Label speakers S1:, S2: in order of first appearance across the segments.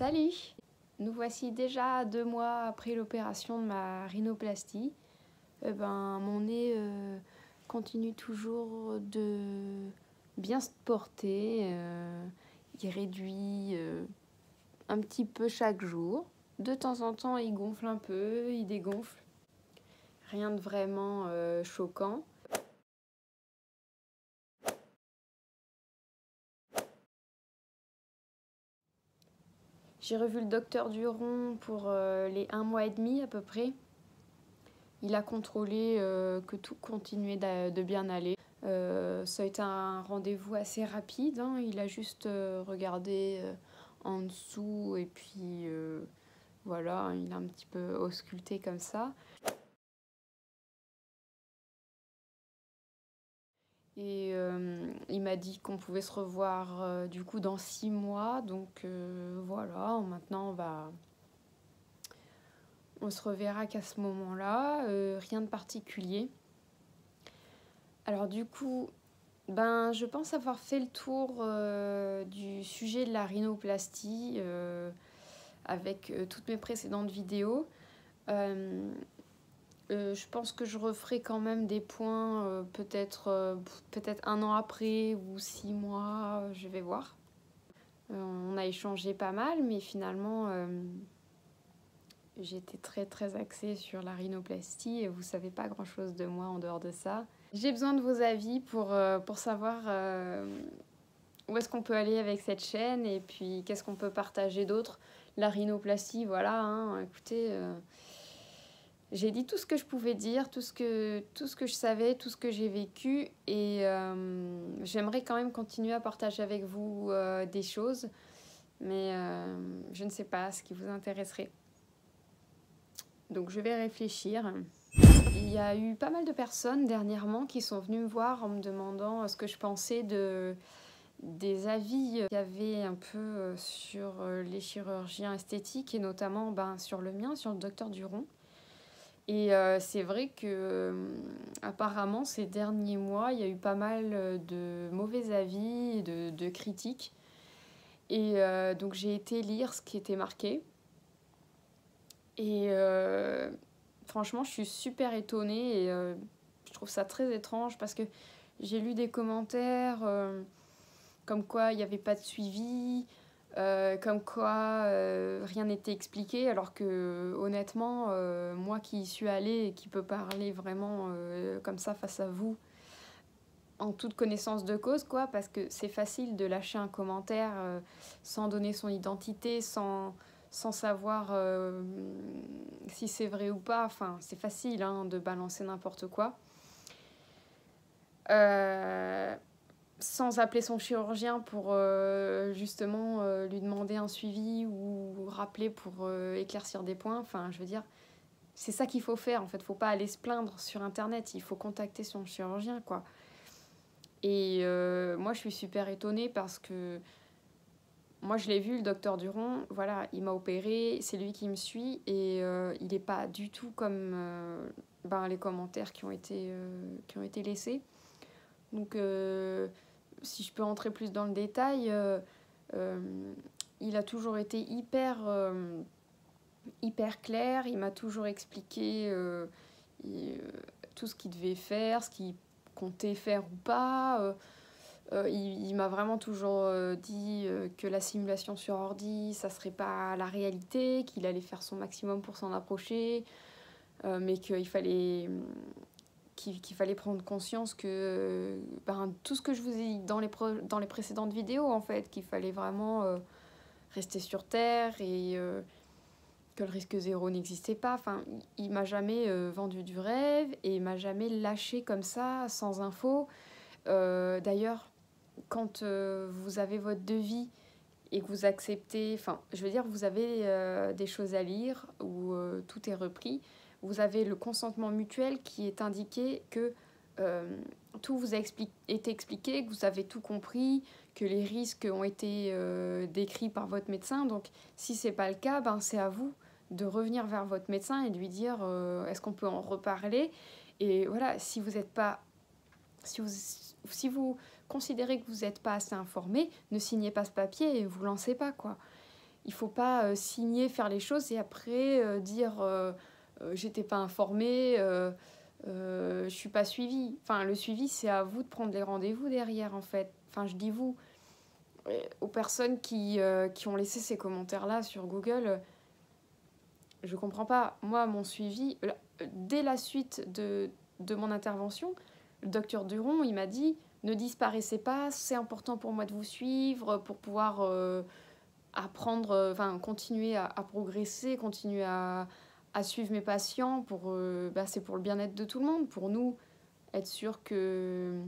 S1: Salut! Nous voici déjà 2 mois après l'opération de ma rhinoplastie. Mon nez continue toujours de bien se porter. Il réduit un petit peu chaque jour. De temps en temps, il gonfle un peu, il dégonfle. Rien de vraiment choquant. J'ai revu le docteur Duron pour les 1 mois et demi à peu près. Il a contrôlé que tout continuait de bien aller. Ça a été un rendez-vous assez rapide, hein. Il a juste regardé en dessous et puis voilà, il a un petit peu ausculté comme ça. Et il m'a dit qu'on pouvait se revoir du coup dans 6 mois. Donc voilà, maintenant on se reverra qu'à ce moment-là. Rien de particulier. Alors du coup, je pense avoir fait le tour du sujet de la rhinoplastie avec toutes mes précédentes vidéos. Je pense que je referai quand même des points peut-être 1 an après ou 6 mois, je vais voir. On a échangé pas mal, mais finalement j'étais très axée sur la rhinoplastie et vous savez pas grand chose de moi en dehors de ça. J'ai besoin de vos avis pour savoir où est-ce qu'on peut aller avec cette chaîne et puis qu'est-ce qu'on peut partager d'autre. La rhinoplastie, voilà, hein, écoutez, j'ai dit tout ce que je pouvais dire, tout ce que je savais, tout ce que j'ai vécu et j'aimerais quand même continuer à partager avec vous des choses, mais je ne sais pas ce qui vous intéresserait. Donc je vais réfléchir. Il y a eu pas mal de personnes dernièrement qui sont venues me voir en me demandant ce que je pensais des avis qu'il y avait un peu sur les chirurgiens esthétiques et notamment sur le mien, sur le docteur Duron. Et c'est vrai que apparemment ces derniers mois, il y a eu pas mal de mauvais avis, de critiques. Et donc j'ai été lire ce qui était marqué. Et franchement, je suis super étonnée et je trouve ça très étrange parce que j'ai lu des commentaires comme quoi il n'y avait pas de suivi, comme quoi rien n'était expliqué, alors que honnêtement, moi qui y suis allée et qui peux parler vraiment comme ça face à vous, en toute connaissance de cause, quoi, parce que c'est facile de lâcher un commentaire sans donner son identité, sans savoir si c'est vrai ou pas. Enfin, c'est facile hein, de balancer n'importe quoi. Sans appeler son chirurgien pour justement lui demander un suivi ou rappeler pour éclaircir des points. Enfin, je veux dire, c'est ça qu'il faut faire. En fait, faut pas aller se plaindre sur Internet. Il faut contacter son chirurgien, quoi. Et moi, je suis super étonnée parce que moi, je l'ai vu, le docteur Duron. Voilà, il m'a opéré, c'est lui qui me suit et il n'est pas du tout comme les commentaires qui ont été laissés. Donc, si je peux rentrer plus dans le détail, il a toujours été hyper clair. Il m'a toujours expliqué tout ce qu'il devait faire, ce qu'il comptait faire ou pas. Il m'a vraiment toujours dit que la simulation sur ordi, ça serait pas la réalité, qu'il allait faire son maximum pour s'en approcher, mais qu'il fallait prendre conscience que tout ce que je vous ai dit dans les précédentes vidéos, en fait, qu'il fallait vraiment rester sur Terre et que le risque zéro n'existait pas. Enfin, il m'a jamais vendu du rêve et il m'a jamais lâché comme ça, sans info. D'ailleurs, quand vous avez votre devis et que vous acceptez, enfin, je veux dire, vous avez des choses à lire où tout est repris, vous avez le consentement mutuel qui est indiqué que tout vous a été expliqué, que vous avez tout compris, que les risques ont été décrits par votre médecin. Donc, si c'est pas le cas, c'est à vous de revenir vers votre médecin et de lui dire est-ce qu'on peut en reparler. Et voilà, si vous n'êtes pas... Si vous considérez que vous n'êtes pas assez informé, ne signez pas ce papier et vous lancez pas, quoi. il faut pas signer, faire les choses et après dire j'étais pas informée, je suis pas suivie. Enfin, le suivi, c'est à vous de prendre les rendez-vous derrière, en fait. Enfin, je dis vous. Aux personnes qui ont laissé ces commentaires-là sur Google, je comprends pas. Moi, mon suivi, dès la suite de mon intervention, le docteur Duron, il m'a dit ne disparaissez pas, c'est important pour moi de vous suivre pour pouvoir apprendre, continuer à progresser, continuer à suivre mes patients. C'est pour le bien-être de tout le monde, pour nous, être sûr que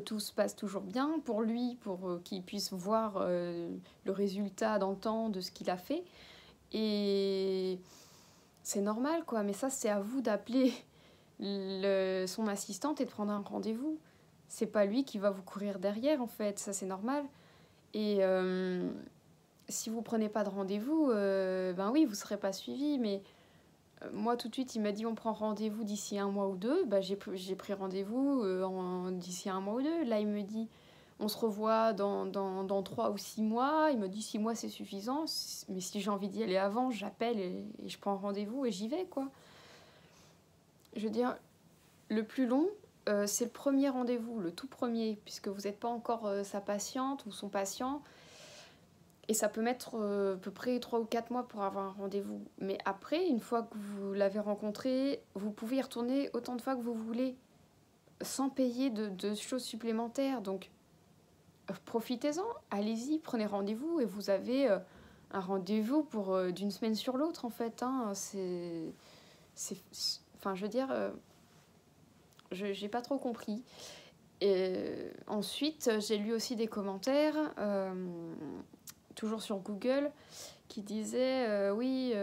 S1: tout se passe toujours bien, pour lui, pour qu'il puisse voir le résultat dans le temps de ce qu'il a fait. Et c'est normal, quoi. Mais ça, c'est à vous d'appeler son assistante et de prendre un rendez-vous. C'est pas lui qui va vous courir derrière, en fait. Ça, c'est normal. Et si vous prenez pas de rendez-vous, ben oui, vous serez pas suivi. Mais moi, tout de suite, il m'a dit on prend rendez-vous d'ici 1 mois ou 2. Bah, j'ai pris rendez-vous d'ici 1 mois ou 2. Là, il me dit on se revoit dans 3 ou 6 mois. Il me dit 6 mois, c'est suffisant. Mais si j'ai envie d'y aller avant, j'appelle et je prends rendez-vous et j'y vais, quoi. Je veux dire, le plus long, c'est le premier rendez-vous, le tout premier, puisque vous n'êtes pas encore sa patiente ou son patient. Et ça peut mettre à peu près 3 ou 4 mois pour avoir un rendez-vous. Mais après, une fois que vous l'avez rencontré, vous pouvez y retourner autant de fois que vous voulez, sans payer de choses supplémentaires. Donc, profitez-en, allez-y, prenez rendez-vous et vous avez un rendez-vous pour d'une semaine sur l'autre, en fait. Hein. Enfin, je veux dire, j'ai pas trop compris. Et ensuite, j'ai lu aussi des commentaires, toujours sur Google, qui disaient oui,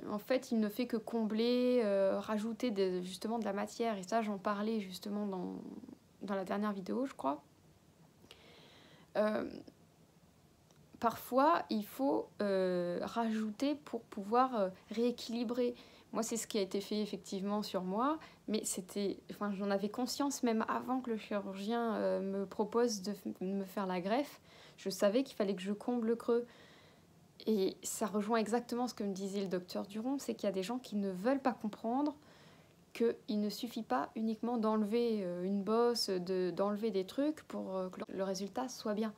S1: en fait, il ne fait que combler, rajouter justement de la matière. Et ça, j'en parlais justement dans la dernière vidéo, je crois. Parfois, il faut rajouter pour pouvoir rééquilibrer. Moi, c'est ce qui a été fait effectivement sur moi, mais j'en avais conscience même avant que le chirurgien me propose de me faire la greffe. Je savais qu'il fallait que je comble le creux. Et ça rejoint exactement ce que me disait le docteur Duron, c'est qu'il y a des gens qui ne veulent pas comprendre qu'il ne suffit pas uniquement d'enlever une bosse, d'enlever des trucs pour que le résultat soit bien.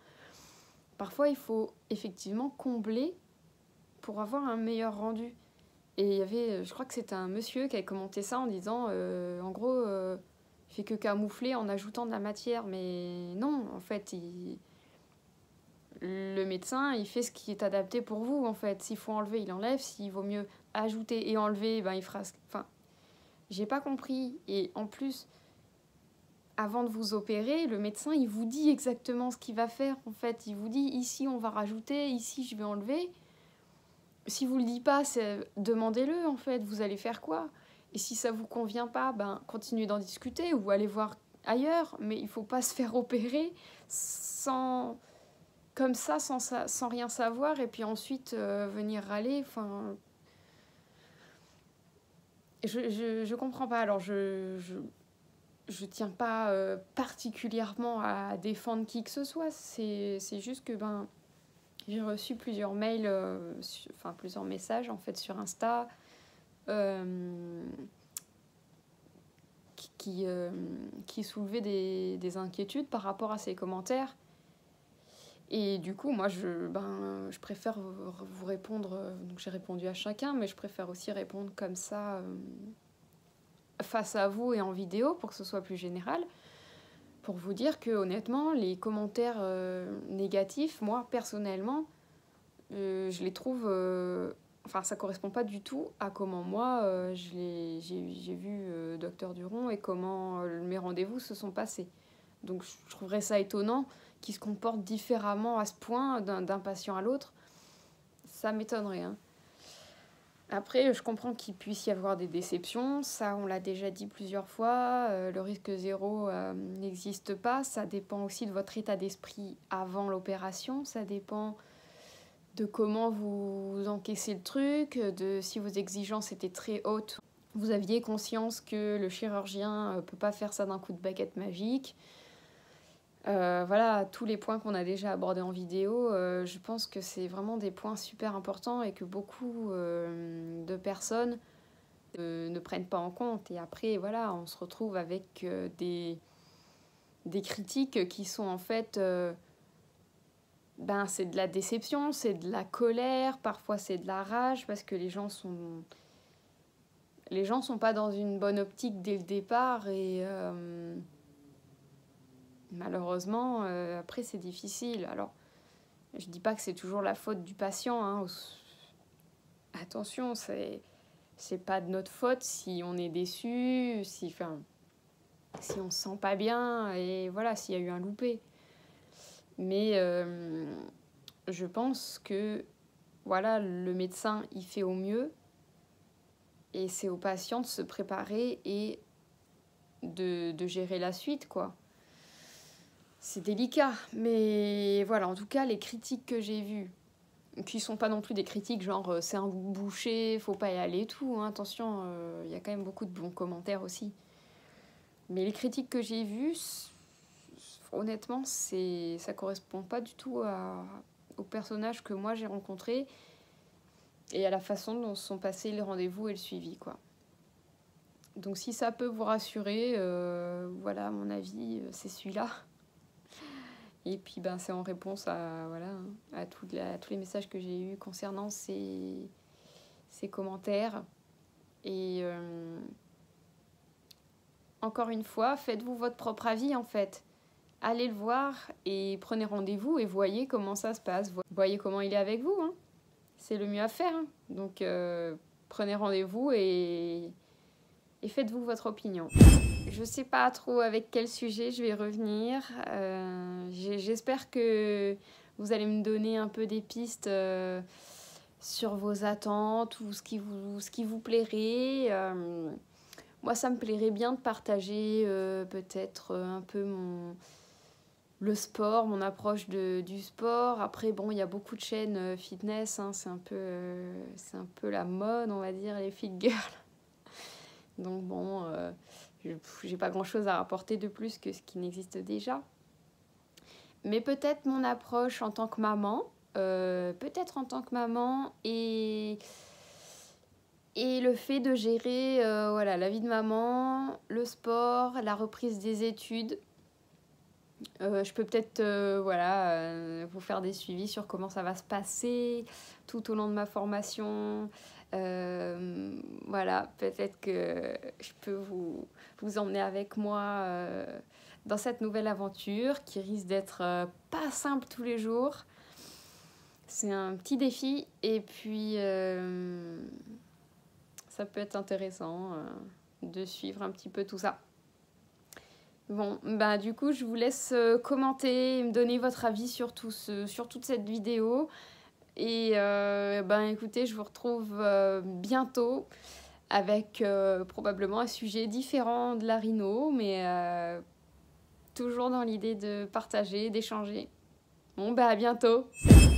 S1: Parfois, il faut effectivement combler pour avoir un meilleur rendu. Et il y avait, je crois que c'était un monsieur qui avait commenté ça en disant, en gros, il fait que camoufler en ajoutant de la matière. Mais non, en fait, le médecin, il fait ce qui est adapté pour vous, en fait. S'il faut enlever, il enlève. S'il vaut mieux ajouter et enlever, ben, il fera... Enfin, j'ai pas compris. Et en plus, avant de vous opérer, le médecin, il vous dit exactement ce qu'il va faire, en fait. Il vous dit, ici, on va rajouter, ici, je vais enlever. Si vous le dites pas, demandez-le, en fait. Vous allez faire quoi? Et si ça vous convient pas, ben, continuez d'en discuter ou allez voir ailleurs. Mais il faut pas se faire opérer comme ça, sans rien savoir, et puis ensuite venir râler. Enfin, je comprends pas. Alors, je tiens pas particulièrement à défendre qui que ce soit. C'est juste que j'ai reçu plusieurs mails, plusieurs messages en fait sur Insta qui soulevaient des inquiétudes par rapport à ces commentaires. Et du coup, moi, je préfère vous répondre. Donc, j'ai répondu à chacun, mais je préfère aussi répondre comme ça face à vous et en vidéo pour que ce soit plus général. Pour vous dire que honnêtement, les commentaires négatifs, moi personnellement, je les trouve. Ça correspond pas du tout à comment moi j'ai vu Docteur Duron et comment mes rendez-vous se sont passés. Donc je trouverais ça étonnant qu'ils se comportent différemment à ce point d'un patient à l'autre. Ça m'étonnerait. Hein. Après, je comprends qu'il puisse y avoir des déceptions. Ça, on l'a déjà dit plusieurs fois. Le risque zéro n'existe pas. Ça dépend aussi de votre état d'esprit avant l'opération. Ça dépend de comment vous encaissez le truc, de si vos exigences étaient très hautes. Vous aviez conscience que le chirurgien ne peut pas faire ça d'un coup de baguette magique. Voilà, tous les points qu'on a déjà abordés en vidéo, je pense que c'est vraiment des points super importants et que beaucoup de personnes ne prennent pas en compte. Et après, voilà, on se retrouve avec des critiques qui sont en fait... c'est de la déception, c'est de la colère, parfois c'est de la rage, parce que les gens sont pas dans une bonne optique dès le départ et malheureusement après c'est difficile. Alors je dis pas que c'est toujours la faute du patient, hein. Attention, c'est pas de notre faute si on est déçu, si on se sent pas bien et voilà, s'il y a eu un loupé. Mais je pense que voilà, le médecin il fait au mieux et c'est au patient de se préparer et de gérer la suite, quoi. C'est délicat, mais voilà, en tout cas, les critiques que j'ai vues, qui sont pas non plus des critiques genre c'est un boucher, faut pas y aller et tout, hein, attention, y a quand même beaucoup de bons commentaires aussi. Mais les critiques que j'ai vues, honnêtement, ça correspond pas du tout au personnage que moi j'ai rencontré et à la façon dont sont passés les rendez-vous et le suivi, quoi. Donc si ça peut vous rassurer, voilà, mon avis, c'est celui-là. Et puis c'est en réponse à tous les messages que j'ai eus concernant ces commentaires. Et encore une fois, faites-vous votre propre avis en fait. Allez le voir et prenez rendez-vous et voyez comment ça se passe. Voyez comment il est avec vous, hein. C'est le mieux à faire, hein. Donc prenez rendez-vous et faites-vous votre opinion. Je sais pas trop avec quel sujet je vais revenir. J'espère que vous allez me donner un peu des pistes sur vos attentes ou ce qui vous plairait. Moi, ça me plairait bien de partager peut-être un peu le sport, mon approche du sport. Après, bon, il y a beaucoup de chaînes fitness, hein, c'est un peu la mode, on va dire, les fit girls. Donc bon, j'ai pas grand-chose à rapporter de plus que ce qui n'existe déjà. Mais peut-être mon approche en tant que maman, et le fait de gérer voilà, la vie de maman, le sport, la reprise des études. Je peux peut-être vous faire des suivis sur comment ça va se passer tout au long de ma formation. Voilà, peut-être que je peux vous emmener avec moi dans cette nouvelle aventure qui risque d'être pas simple tous les jours. C'est un petit défi et puis ça peut être intéressant de suivre un petit peu tout ça. Bon, du coup, je vous laisse commenter et me donner votre avis sur toute cette vidéo. Et écoutez, je vous retrouve bientôt avec probablement un sujet différent de la rhino, mais toujours dans l'idée de partager, d'échanger. Bon, à bientôt. Salut.